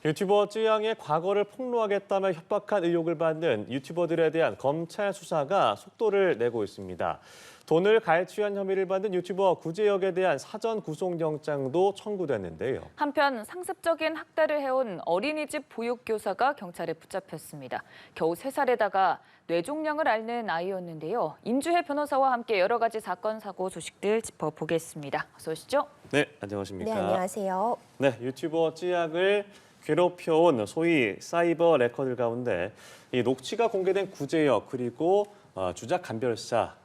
유튜버 쯔양의 과거를 폭로하겠다며 협박한 의혹을 받는 유튜버들에 대한 검찰 수사가 속도를 내고 있습니다. 돈을 갈취한 혐의를 받는 유튜버 구제혁에 대한 사전 구속영장도 청구됐는데요. 한편 상습적인 학대를 해온 어린이집 보육교사가 경찰에 붙잡혔습니다. 겨우 3살에다가 뇌종양을 앓는 아이였는데요. 임주혜 변호사와 함께 여러 가지 사건, 사고 소식들 짚어보겠습니다. 어서 오시죠. 네, 안녕하십니까. 네, 안녕하세요. 네, 유튜버 쯔양을 괴롭혀온 소위 사이버 레커들 가운데 이 녹취가 공개된 구제혁 그리고 주작 감별사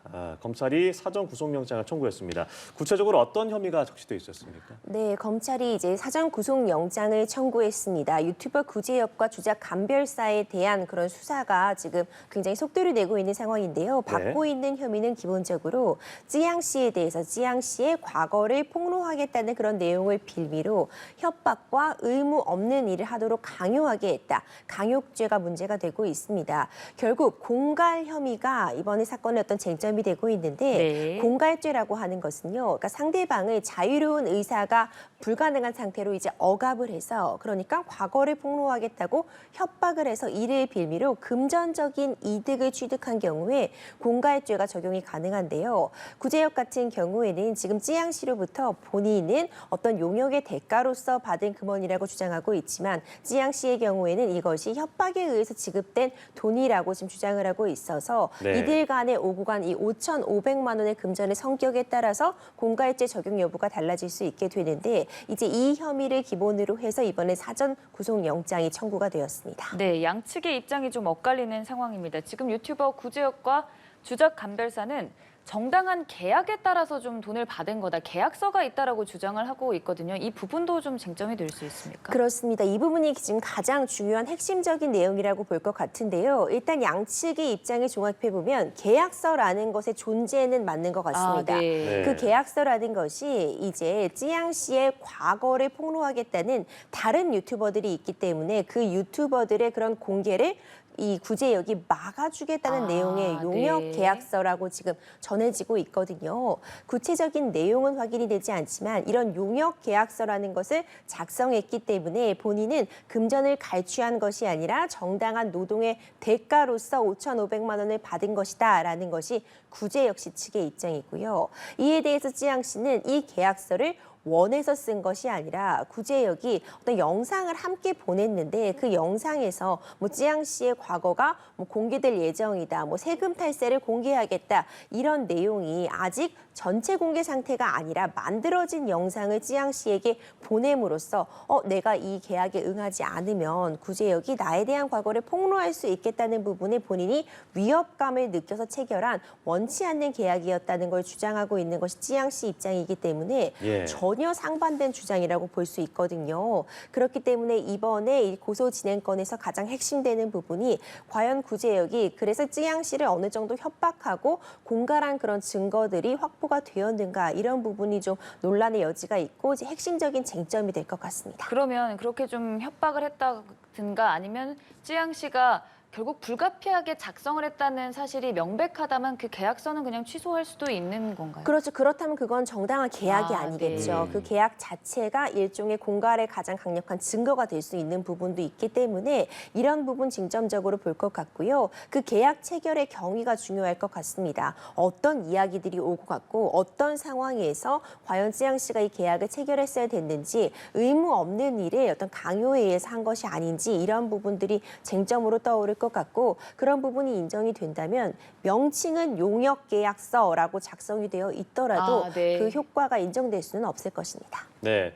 검찰이 사전 구속영장을 청구했습니다. 구체적으로 어떤 혐의가 적시돼 있었습니까? 네, 검찰이 이제 사전 구속영장을 청구했습니다. 유튜버 구제혁과 주작 감별사에 대한 그런 수사가 지금 굉장히 속도를 내고 있는 상황인데요. 받고 있는 혐의는 기본적으로 쯔양 씨에 대해서 쯔양 씨의 과거를 폭로하겠다는 그런 내용을 빌미로 협박과 의무 없는 일을 하도록 강요하게 했다. 강요죄가 문제가 되고 있습니다. 결국 공갈 혐의가 이번에 사건의 어떤 쟁점이 되고 있는데 공갈죄라고 하는 것은요. 그러니까 상대방의 자유로운 의사가 불가능한 상태로 이제 억압을 해서 그러니까 과거를 폭로하겠다고 협박을 해서 이를 빌미로 금전적인 이득을 취득한 경우에 공갈죄가 적용이 가능한데요. 구제혁 같은 경우에는 지금 쯔양 씨로부터 본인은 어떤 용역의 대가로서 받은 금원이라고 주장하고 있지만 쯔양 씨의 경우에는 이것이 협박에 의해서 지급된 돈이라고 지금 주장을 하고 있어서 이들 간에 오고 간 이 5,500만 원의 금전의 성격에 따라서 공갈죄 적용 여부가 달라질 수 있게 되는데 이제 이 혐의를 기본으로 해서 이번에 사전 구속영장이 청구가 되었습니다. 네, 양측의 입장이 좀 엇갈리는 상황입니다. 지금 유튜버 구제혁과 주작 감별사는 정당한 계약에 따라서 좀 돈을 받은 거다. 계약서가 있다라고 주장을 하고 있거든요. 이 부분도 좀 쟁점이 될 수 있습니까? 그렇습니다. 이 부분이 지금 가장 중요한 핵심적인 내용이라고 볼 것 같은데요. 일단 양측의 입장을 종합해보면 계약서라는 것의 존재는 맞는 것 같습니다. 그 계약서라는 것이 이제 쯔양 씨의 과거를 폭로하겠다는 다른 유튜버들이 있기 때문에 그 유튜버들의 그런 공개를 이 구제혁이 막아주겠다는 내용의 용역 계약서라고 지금 전해지고 있거든요. 구체적인 내용은 확인이 되지 않지만 이런 용역 계약서라는 것을 작성했기 때문에 본인은 금전을 갈취한 것이 아니라 정당한 노동의 대가로서 5,500만 원을 받은 것이다라는 것이 구제혁 씨 측의 입장이고요. 이에 대해서 쯔양 씨는 이 계약서를 원해서 쓴 것이 아니라 구제혁이 어떤 영상을 함께 보냈는데 그 영상에서 뭐 쯔양 씨의 과거가 뭐 공개될 예정이다, 뭐 세금 탈세를 공개하겠다 이런 내용이 아직 전체 공개 상태가 아니라 만들어진 영상을 쯔양 씨에게 보냄으로써 내가 이 계약에 응하지 않으면 구제혁이 나에 대한 과거를 폭로할 수 있겠다는 부분에 본인이 위협감을 느껴서 체결한 원치 않는 계약이었다는 걸 주장하고 있는 것이 쯔양 씨 입장이기 때문에 전혀 상반된 주장이라고 볼 수 있거든요. 그렇기 때문에 이번에 이 고소 진행건에서 가장 핵심되는 부분이 과연 구제혁이 그래서 쯔양 씨를 어느 정도 협박하고 공갈한 그런 증거들이 확보가 되었는가 이런 부분이 좀 논란의 여지가 있고 이제 핵심적인 쟁점이 될 것 같습니다. 그러면 그렇게 좀 협박을 했다든가 아니면 쯔양 씨가 결국 불가피하게 작성을 했다는 사실이 명백하다면 그 계약서는 그냥 취소할 수도 있는 건가요? 그렇죠. 그렇다면 그건 정당한 계약이 아니겠죠. 그 계약 자체가 일종의 공갈의 가장 강력한 증거가 될 수 있는 부분도 있기 때문에 이런 부분 쟁점적으로 볼 것 같고요. 그 계약 체결의 경위가 중요할 것 같습니다. 어떤 이야기들이 오고 갔고 어떤 상황에서 과연 쯔양 씨가 이 계약을 체결했어야 됐는지 의무 없는 일에 어떤 강요에 의해서 한 것이 아닌지 이런 부분들이 쟁점으로 떠오를 것 같고 그런 부분이 인정이 된다면 명칭은 용역계약서라고 작성이 되어 있더라도 그 효과가 인정될 수는 없을 것입니다. 네,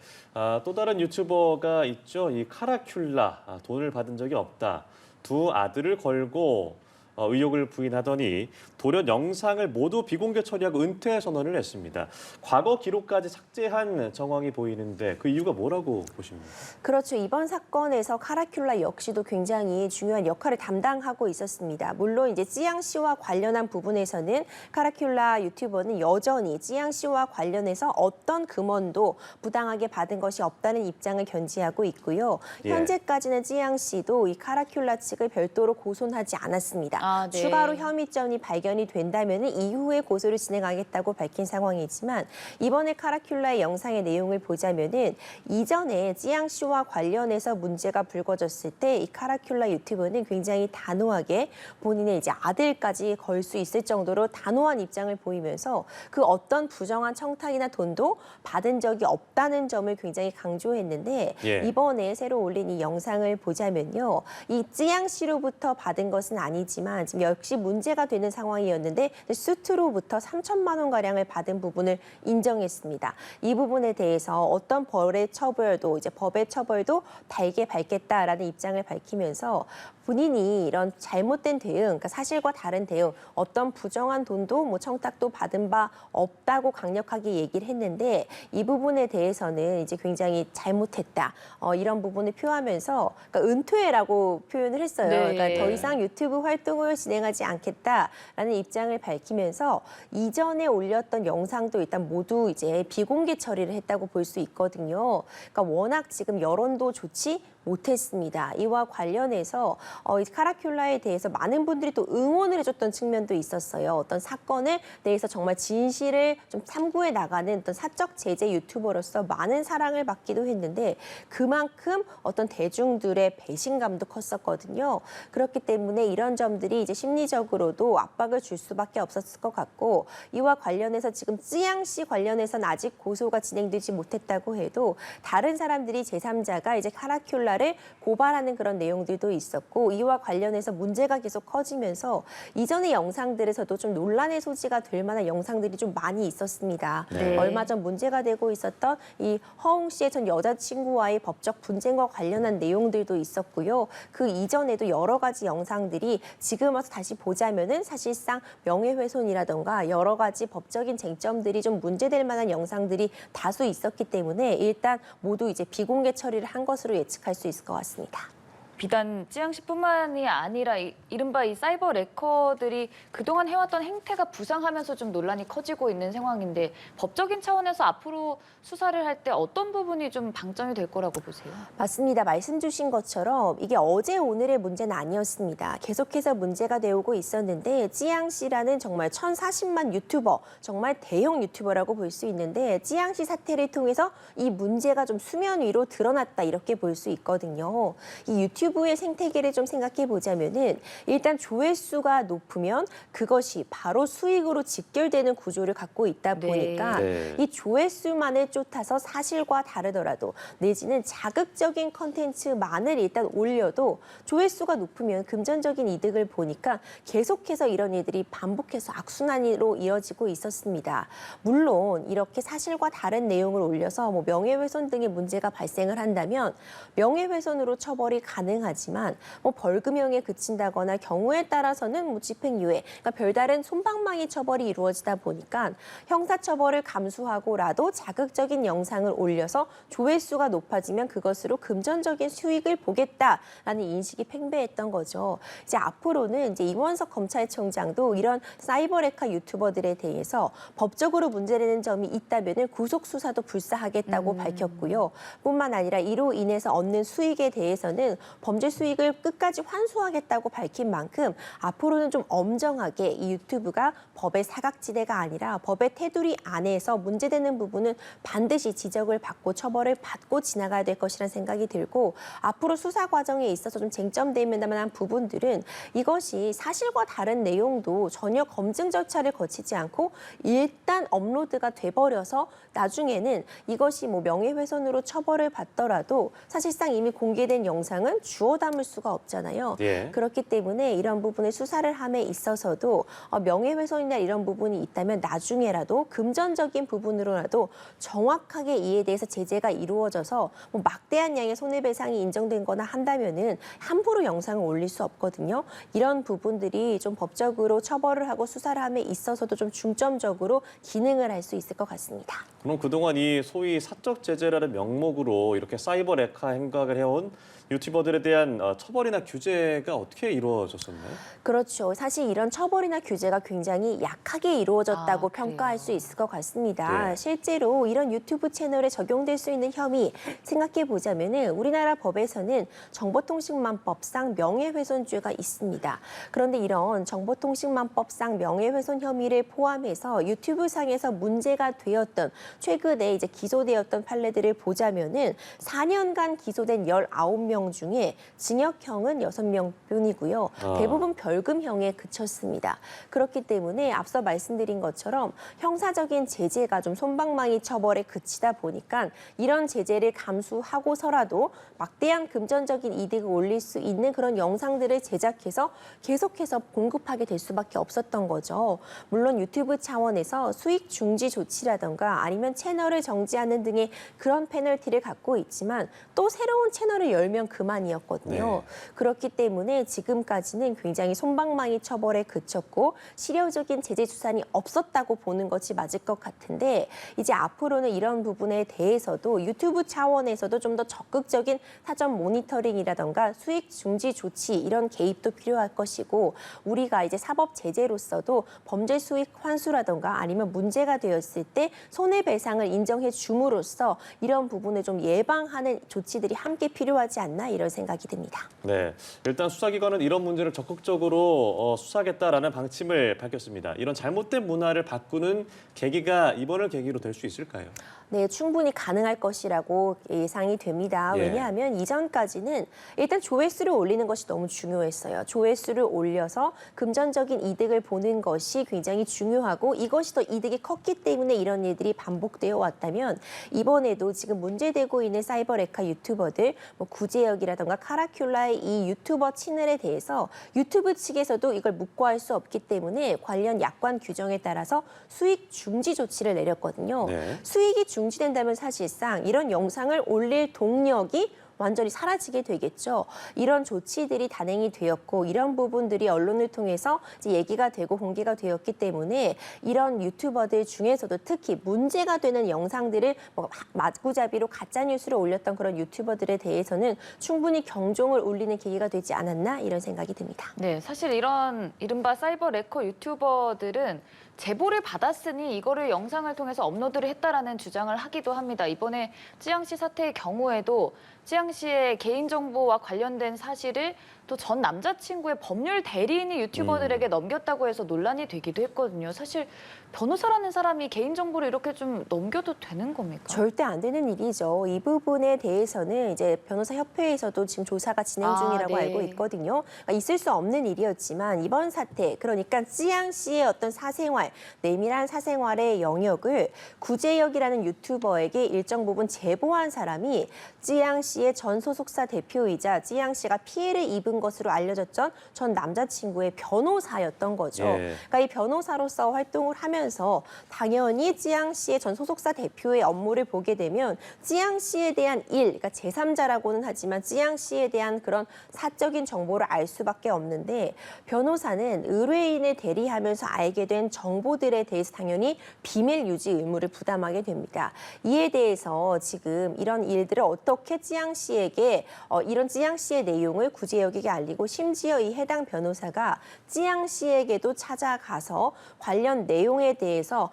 또 다른 유튜버가 있죠. 이 카라큘라 돈을 받은 적이 없다. 두 아들을 걸고 의혹을 부인하더니 돌연 영상을 모두 비공개 처리하고 은퇴 선언을 했습니다. 과거 기록까지 삭제한 정황이 보이는데 그 이유가 뭐라고 보십니까? 그렇죠. 이번 사건에서 카라큘라 역시도 굉장히 중요한 역할을 담당하고 있었습니다. 물론 이제 쯔양 씨와 관련한 부분에서는 카라큘라 유튜버는 여전히 쯔양 씨와 관련해서 어떤 금원도 부당하게 받은 것이 없다는 입장을 견지하고 있고요. 현재까지는 쯔양 씨도 이 카라큘라 측을 별도로 고소하지 않았습니다. 있습니다. 추가로 혐의점이 발견이 된다면 이후에 고소를 진행하겠다고 밝힌 상황이지만 이번에 카라큘라의 영상의 내용을 보자면은 이전에 찌양 씨와 관련해서 문제가 불거졌을 때 이 카라큘라 유튜버는 굉장히 단호하게 본인의 이제 아들까지 걸 수 있을 정도로 단호한 입장을 보이면서 그 어떤 부정한 청탁이나 돈도 받은 적이 없다는 점을 굉장히 강조했는데 이번에 새로 올린 이 영상을 보자면요. 이 찌양 씨로부터 받은 것은 아니지만 지금 역시 문제가 되는 상황이었는데 수트로부터 3천만 원 가량을 받은 부분을 인정했습니다. 이 부분에 대해서 어떤 법의 처벌도 달게 밟겠다라는 입장을 밝히면서 본인이 이런 잘못된 대응, 그러니까 사실과 다른 대응, 어떤 부정한 돈도 뭐 청탁도 받은 바 없다고 강력하게 얘기를 했는데 이 부분에 대해서는 이제 굉장히 잘못했다. 이런 부분을 표하면서 그러니까 은퇴라고 표현을 했어요. 그러니까 더 이상 유튜브 활동을 진행하지 않겠다라는 입장을 밝히면서 이전에 올렸던 영상도 일단 모두 이제 비공개 처리를 했다고 볼 수 있거든요. 그러니까 워낙 지금 여론도 좋지 못했습니다. 이와 관련해서 이 카라큘라에 대해서 많은 분들이 또 응원을 해줬던 측면도 있었어요. 어떤 사건에 대해서 정말 진실을 좀 탐구해 나가는 어떤 사적 제재 유튜버로서 많은 사랑을 받기도 했는데 그만큼 어떤 대중들의 배신감도 컸었거든요. 그렇기 때문에 이런 점들이 이제 심리적으로도 압박을 줄 수밖에 없었을 것 같고 이와 관련해서 지금 찌양 씨 관련해서는 아직 고소가 진행되지 못했다고 해도 다른 사람들이 제3자가 이제 카라큘라를 고발하는 그런 내용들도 있었고 이와 관련해서 문제가 계속 커지면서 이전의 영상들에서도 좀 논란의 소지가 될 만한 영상들이 좀 많이 있었습니다. 얼마 전 문제가 되고 있었던 이 허웅 씨의 전 여자친구와의 법적 분쟁과 관련한 내용들도 있었고요. 그 이전에도 여러 가지 영상들이 지금 와서 다시 보자면은 사실상 명예훼손이라던가 여러 가지 법적인 쟁점들이 좀 문제될 만한 영상들이 다수 있었기 때문에 일단 모두 이제 비공개 처리를 한 것으로 예측할 수 있을 것 같습니다. 비단 찌양 씨뿐만이 아니라 이른바 이 사이버 레커들이 그동안 해왔던 행태가 부상하면서 좀 논란이 커지고 있는 상황인데 법적인 차원에서 앞으로 수사를 할 때 어떤 부분이 좀 방점이 될 거라고 보세요? 맞습니다. 말씀 주신 것처럼 이게 어제 오늘의 문제는 아니었습니다. 계속해서 문제가 되고 있었는데 찌양 씨라는 정말 1,040만 유튜버, 정말 대형 유튜버라고 볼 수 있는데 찌양 씨 사태를 통해서 이 문제가 좀 수면 위로 드러났다 이렇게 볼 수 있거든요. 이 유튜브의 생태계를 좀 생각해 보자면은 일단 조회수가 높으면 그것이 바로 수익으로 직결되는 구조를 갖고 있다 보니까 이 조회수만을 쫓아서 사실과 다르더라도 내지는 자극적인 컨텐츠만을 일단 올려도 조회수가 높으면 금전적인 이득을 보니까 계속해서 이런 일들이 반복해서 악순환으로 이어지고 있었습니다. 물론 이렇게 사실과 다른 내용을 올려서 뭐 명예훼손 등의 문제가 발생을 한다면 명예훼손으로 처벌이 가능하지만 뭐 벌금형에 그친다거나 경우에 따라서는 뭐 집행유예, 그러니까 별다른 솜방망이 처벌이 이루어지다 보니까 형사처벌을 감수하고라도 자극적인 영상을 올려서 조회수가 높아지면 그것으로 금전적인 수익을 보겠다라는 인식이 팽배했던 거죠. 이제 앞으로는 이제 이원석 검찰총장도 이런 사이버레카 유튜버들에 대해서 법적으로 문제되는 점이 있다면은 구속 수사도 불사하겠다고 밝혔고요. 뿐만 아니라 이로 인해서 얻는 수익에 대해서는 범죄 수익을 끝까지 환수하겠다고 밝힌 만큼 앞으로는 좀 엄정하게 이 유튜브가 법의 사각지대가 아니라 법의 테두리 안에서 문제되는 부분은 반드시 지적을 받고 처벌을 받고 지나가야 될 것이라는 생각이 들고 앞으로 수사 과정에 있어서 좀 쟁점될 만한 부분들은 이것이 사실과 다른 내용도 전혀 검증 절차를 거치지 않고 일단 업로드가 돼버려서 나중에는 이것이 뭐 명예훼손으로 처벌을 받더라도 사실상 이미 공개된 영상은 주워 담을 수가 없잖아요. 그렇기 때문에 이런 부분을 수사를 함에 있어서도 명예훼손이나 이런 부분이 있다면 나중에라도 금전적인 부분으로라도 정확하게 이에 대해서 제재가 이루어져서 뭐 막대한 양의 손해배상이 인정된 거나 한다면은 함부로 영상을 올릴 수 없거든요. 이런 부분들이 좀 법적으로 처벌을 하고 수사를 함에 있어서도 좀 중점적으로 기능을 할 수 있을 것 같습니다. 그럼 그동안 이 소위 사적 제재라는 명목으로 이렇게 사이버 레카 행각을 해온 유튜버들에 유튜버들에 대한 처벌이나 규제가 어떻게 이루어졌었나요? 그렇죠. 사실 이런 처벌이나 규제가 굉장히 약하게 이루어졌다고 평가할 수 있을 것 같습니다. 네. 실제로 이런 유튜브 채널에 적용될 수 있는 혐의 생각해 보자면은 우리나라 법에서는 정보통신망법상 명예훼손죄가 있습니다. 그런데 이런 정보통신망법상 명예훼손 혐의를 포함해서 유튜브상에서 문제가 되었던 최근에 이제 기소되었던 판례들을 보자면은 4년간 기소된 19명 중에 징역형은 6명뿐이고요. 대부분 벌금형에 그쳤습니다. 그렇기 때문에 앞서 말씀드린 것처럼 형사적인 제재가 좀 솜방망이 처벌에 그치다 보니까 이런 제재를 감수하고서라도 막대한 금전적인 이득을 올릴 수 있는 그런 영상들을 제작해서 계속해서 공급하게 될 수밖에 없었던 거죠. 물론 유튜브 차원에서 수익 중지 조치라던가 아니면 채널을 정지하는 등의 그런 페널티를 갖고 있지만 또 새로운 채널을 열면 그만이었거든요. 네. 그렇기 때문에 지금까지는 굉장히 솜방망이 처벌에 그쳤고 실효적인 제재 수단이 없었다고 보는 것이 맞을 것 같은데 이제 앞으로는 이런 부분에 대해서도 유튜브 차원에서도 좀 더 적극적인 사전 모니터링이라던가 수익 중지 조치 이런 개입도 필요할 것이고 우리가 이제 사법 제재로서도 범죄 수익 환수라던가 아니면 문제가 되었을 때 손해배상을 인정해 줌으로써 이런 부분을 좀 예방하는 조치들이 함께 필요하지 않나 이런 생각이 듭니다. 네, 일단 수사기관은 이런 문제를 적극적으로 수사하겠다라는 방침을 밝혔습니다. 이런 잘못된 문화를 바꾸는 계기가 이번을 계기로 될 수 있을까요? 네, 충분히 가능할 것이라고 예상이 됩니다. 예. 왜냐하면 이전까지는 일단 조회수를 올리는 것이 너무 중요했어요. 조회수를 올려서 금전적인 이득을 보는 것이 굉장히 중요하고 이것이 더 이득이 컸기 때문에 이런 일들이 반복되어 왔다면 이번에도 지금 문제되고 있는 사이버 레카 유튜버들, 뭐 구제혁이라던가 카라큘라의 이 유튜버 채널에 대해서 유튜브 측에서도 이걸 묵과할 수 없기 때문에 관련 약관 규정에 따라서 수익 중지 조치를 내렸거든요. 네. 수익이 중지된다면 사실상 이런 영상을 올릴 동력이 완전히 사라지게 되겠죠. 이런 조치들이 단행이 되었고 이런 부분들이 언론을 통해서 이제 얘기가 되고 공개가 되었기 때문에 이런 유튜버들 중에서도 특히 문제가 되는 영상들을 뭐 마구잡이로 가짜 뉴스를 올렸던 그런 유튜버들에 대해서는 충분히 경종을 울리는 계기가 되지 않았나 이런 생각이 듭니다. 네, 사실 이런 이른바 사이버 레커 유튜버들은 제보를 받았으니 이거를 영상을 통해서 업로드를 했다라는 주장을 하기도 합니다. 이번에 찌양씨 사태의 경우에도 찌양씨의 개인정보와 관련된 사실을 또 전 남자친구의 법률 대리인이 유튜버들에게 넘겼다고 해서 논란이 되기도 했거든요. 사실 변호사라는 사람이 개인정보를 이렇게 좀 넘겨도 되는 겁니까? 절대 안 되는 일이죠. 이 부분에 대해서는 이제 변호사협회에서도 지금 조사가 진행 중이라고 네. 알고 있거든요. 그러니까 있을 수 없는 일이었지만 이번 사태, 그러니까 찌양 씨의 어떤 사생활, 내밀한 사생활의 영역을 구제혁이라는 유튜버에게 일정 부분 제보한 사람이 찌양 씨의 전 소속사 대표이자 찌양 씨가 피해를 입은 것으로 알려졌던 전 남자친구의 변호사였던 거죠. 예. 그러니까 이 변호사로서 활동을 하면서 당연히 찌양 씨의 전 소속사 대표의 업무를 보게 되면 찌양 씨에 대한 그러니까 제3자라고는 하지만 찌양 씨에 대한 그런 사적인 정보를 알 수밖에 없는데 변호사는 의뢰인을 대리하면서 알게 된 정보들에 대해서 당연히 비밀 유지 의무를 부담하게 됩니다. 이에 대해서 지금 이런 일들을 어떻게 찌양 씨에게 이런 찌양 씨의 내용을 구제혁에게 알리고 심지어 이 해당 변호사가 찌양 씨에게도 찾아가서 관련 내용에 대해서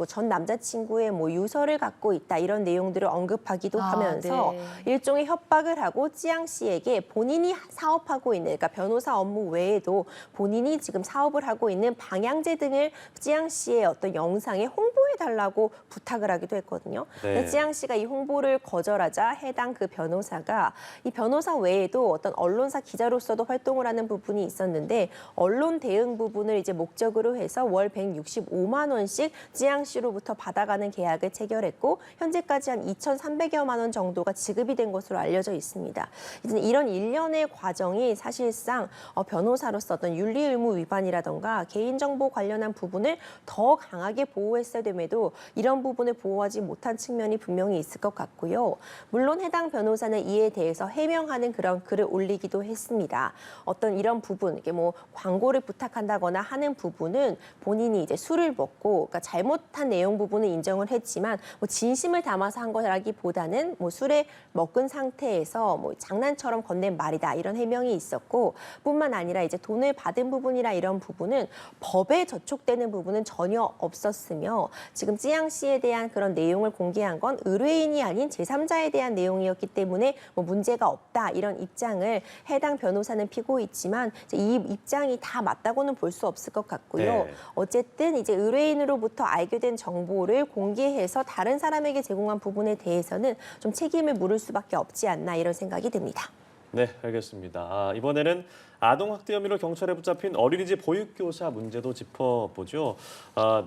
전 남자친구의 뭐 유서를 갖고 있다 이런 내용들을 언급하기도 하면서 네. 일종의 협박을 하고 찌양 씨에게 본인이 사업하고 있는 그러니까 변호사 업무 외에도 본인이 지금 사업을 하고 있는 방향제 등을 찌양 씨의 어떤 영상에 홍보해 달라고 부탁을 하기도 했거든요. 네. 근데 찌양 씨가 이 홍보를 거절하자 해당 그 변호사가 이 변호사 외에도 어떤 언론사 기자로서도 활동을 하는 부분이 있었는데 언론 대응 부분을 이제 목적으로 해서 월 165만 원씩 찌양 씨로부터 받아가는 계약을 체결했고 현재까지 한 2,300여만 원 정도가 지급이 된 것으로 알려져 있습니다. 이런 일련의 과정이 사실상 변호사로서 어떤 윤리 의무 위반이라던가 개인정보 관련한 관한 부분을 더 강하게 보호했어야 됨에도 이런 부분을 보호하지 못한 측면이 분명히 있을 것 같고요. 물론 해당 변호사는 이에 대해서 해명하는 그런 글을 올리기도 했습니다. 어떤 이런 부분, 이게 뭐 광고를 부탁한다거나 하는 부분은 본인이 이제 술을 먹고, 그러니까 잘못한 내용 부분은 인정을 했지만 뭐 진심을 담아서 한 거라기보다는 뭐 술에 먹은 상태에서 뭐 장난처럼 건넨 말이다 이런 해명이 있었고, 뿐만 아니라 이제 돈을 받은 부분이라 이런 부분은 법에 저촉되는 부분은 전혀 없었으며, 지금 찌양 씨에 대한 그런 내용을 공개한 건 의뢰인이 아닌 제3자에 대한 내용이었기 때문에 뭐 문제가 없다 이런 입장을 해당 변호사는 피고 있지만, 이제 이 입장이 다 맞다고는 볼 수 없을 것 같고요. 네. 어쨌든 이제 의뢰인으로부터 알게 된 정보를 공개해서 다른 사람에게 제공한 부분에 대해서는 좀 책임을 물을 수밖에 없지 않나 이런 생각이 듭니다. 네, 알겠습니다. 이번에는 아동학대 혐의로 경찰에 붙잡힌 어린이집 보육교사 문제도 짚어보죠.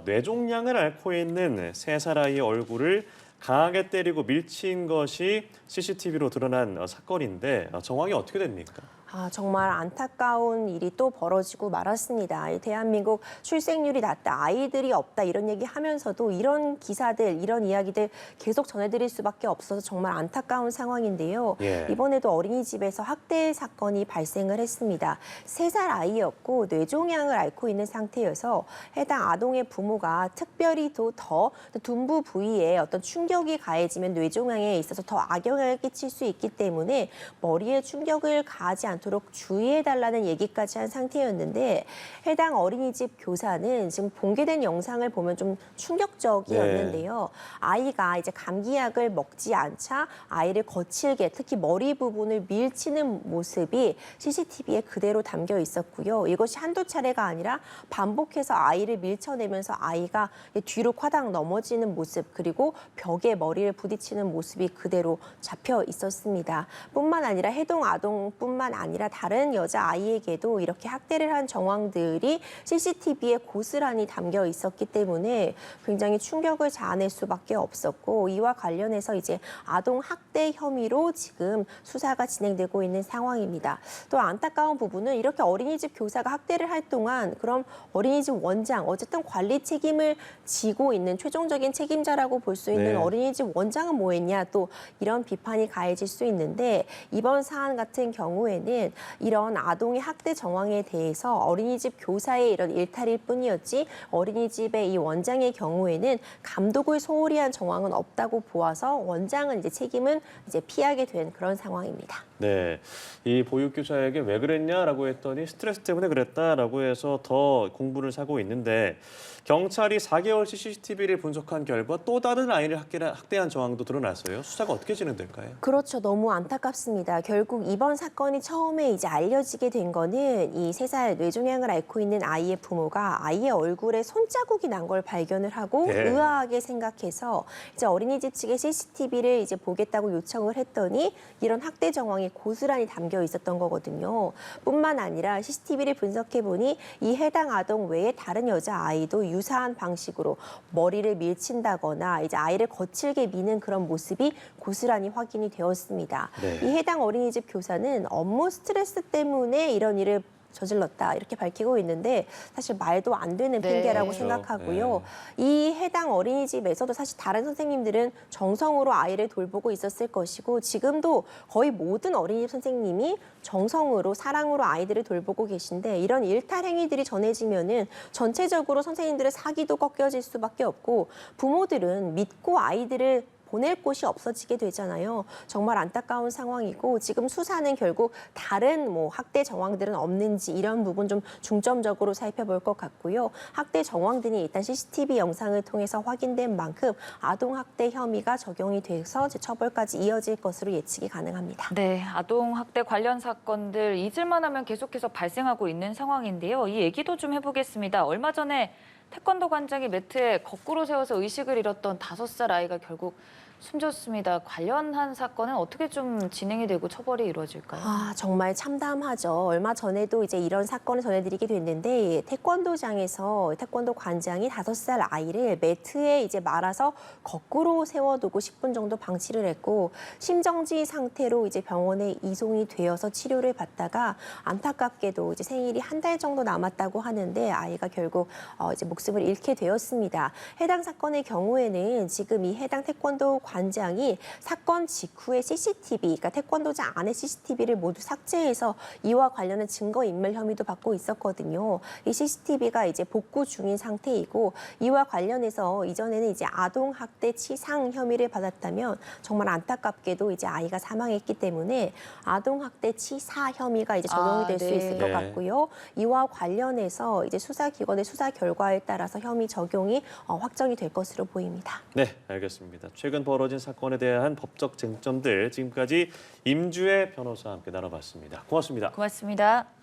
뇌종양을 앓고 있는 3살 아이의 얼굴을 강하게 때리고 밀친 것이 CCTV로 드러난 사건인데 정황이 어떻게 됩니까? 정말 안타까운 일이 또 벌어지고 말았습니다. 이 대한민국 출생률이 낮다, 아이들이 없다 이런 얘기 하면서도 이런 기사들, 이런 이야기들 계속 전해드릴 수밖에 없어서 정말 안타까운 상황인데요. 예. 이번에도 어린이집에서 학대 사건이 발생을 했습니다. 3살 아이였고 뇌종양을 앓고 있는 상태여서 해당 아동의 부모가 특별히 더 둔부 부위에 어떤 충격이 가해지면 뇌종양에 있어서 더 악영향을 끼칠 수 있기 때문에 머리에 충격을 가하지 않도록 주의해달라는 얘기까지 한 상태였는데, 해당 어린이집 교사는 지금 공개된 영상을 보면 좀 충격적이었는데요. 아이가 이제 감기약을 먹지 않자 아이를 거칠게, 특히 머리 부분을 밀치는 모습이 CCTV에 그대로 담겨 있었고요. 이것이 한두 차례가 아니라 반복해서 아이를 밀쳐내면서 아이가 뒤로 콰당 넘어지는 모습, 그리고 벽에 머리를 부딪히는 모습이 그대로 잡혀 있었습니다. 뿐만 아니라 해당 아동뿐만 아니라 다른 여자아이에게도 이렇게 학대를 한 정황들이 CCTV에 고스란히 담겨 있었기 때문에 굉장히 충격을 자아낼 수밖에 없었고, 이와 관련해서 이제 아동 학대 혐의로 지금 수사가 진행되고 있는 상황입니다. 또 안타까운 부분은 이렇게 어린이집 교사가 학대를 할 동안 그럼 어린이집 원장, 어쨌든 관리 책임을 지고 있는 최종적인 책임자라고 볼 수 있는 네. 어린이집 원장은 뭐 했냐, 또 이런 비판이 가해질 수 있는데, 이번 사안 같은 경우에는 이런 아동의 학대 정황에 대해서 어린이집 교사의 이런 일탈일 뿐이었지, 어린이집의 이 원장의 경우에는 감독을 소홀히 한 정황은 없다고 보아서 원장은 이제 책임은 이제 피하게 된 그런 상황입니다. 네, 이 보육교사에게 왜 그랬냐라고 했더니 스트레스 때문에 그랬다라고 해서 더 공분을 사고 있는데, 경찰이 4개월치 CCTV를 분석한 결과 또 다른 아이를 학대한 정황도 드러났어요. 수사가 어떻게 진행될까요? 그렇죠. 너무 안타깝습니다. 결국 이번 사건이 처음에 이제 알려지게 된 거는 이 3살 뇌종양을 앓고 있는 아이의 부모가 아이의 얼굴에 손자국이 난 걸 발견을 하고 네. 의아하게 생각해서 이제 어린이집 측에 CCTV를 이제 보겠다고 요청을 했더니 이런 학대 정황이 고스란히 담겨 있었던 거거든요. 뿐만 아니라 CCTV를 분석해 보니 이 해당 아동 외에 다른 여자 아이도 유사한 방식으로 머리를 밀친다거나 이제 아이를 거칠게 미는 그런 모습이 고스란히 확인이 되었습니다. 네. 이 해당 어린이집 교사는 업무 스트레스 때문에 이런 일을 저질렀다 이렇게 밝히고 있는데, 사실 말도 안 되는 네. 핑계라고 그렇죠. 생각하고요. 이 해당 어린이집에서도 사실 다른 선생님들은 정성으로 아이를 돌보고 있었을 것이고, 지금도 거의 모든 어린이집 선생님이 정성으로 사랑으로 아이들을 돌보고 계신데, 이런 일탈 행위들이 전해지면은 전체적으로 선생님들의 사기도 꺾여질 수밖에 없고, 부모들은 믿고 아이들을 보낼 곳이 없어지게 되잖아요. 정말 안타까운 상황이고, 지금 수사는 결국 다른 뭐 학대 정황들은 없는지 이런 부분 좀 중점적으로 살펴볼 것 같고요. 학대 정황들이 일단 CCTV 영상을 통해서 확인된 만큼 아동 학대 혐의가 적용이 돼서 처벌까지 이어질 것으로 예측이 가능합니다. 네, 아동 학대 관련 사건들 잊을만 하면 계속해서 발생하고 있는 상황인데요. 이 얘기도 좀 해보겠습니다. 얼마 전에 태권도 관장이 매트에 거꾸로 세워서 의식을 잃었던 5살 아이가 결국 숨졌습니다. 관련한 사건은 어떻게 좀 진행이 되고 처벌이 이루어질까요? 정말 참담하죠. 얼마 전에도 이제 이런 사건을 전해드리게 됐는데 태권도장에서 태권도 관장이 5살 아이를 매트에 이제 말아서 거꾸로 세워두고 10분 정도 방치를 했고 심정지 상태로 이제 병원에 이송이 되어서 치료를 받다가 안타깝게도 이제 생일이 한 달 정도 남았다고 하는데 아이가 결국 이제 목숨을 잃게 되었습니다. 해당 사건의 경우에는 지금 이 해당 태권도 관장이 사건 직후에 CCTV, 그러니까 태권도장 안에 CCTV를 모두 삭제해서 이와 관련한 증거인멸 혐의도 받고 있었거든요. 이 CCTV가 이제 복구 중인 상태이고 이와 관련해서 이전에는 이제 아동학대 치상 혐의를 받았다면 정말 안타깝게도 이제 아이가 사망했기 때문에 아동학대 치사 혐의가 이제 적용이 될 수 네. 있을 것 네. 같고요. 이와 관련해서 이제 수사기관의 수사 결과에 따라서 혐의 적용이 확정이 될 것으로 보입니다. 네, 알겠습니다. 최근 벌어진 사건에 대한 법적 쟁점들 지금까지 임주혜 변호사와 함께 나눠봤습니다. 고맙습니다. 고맙습니다.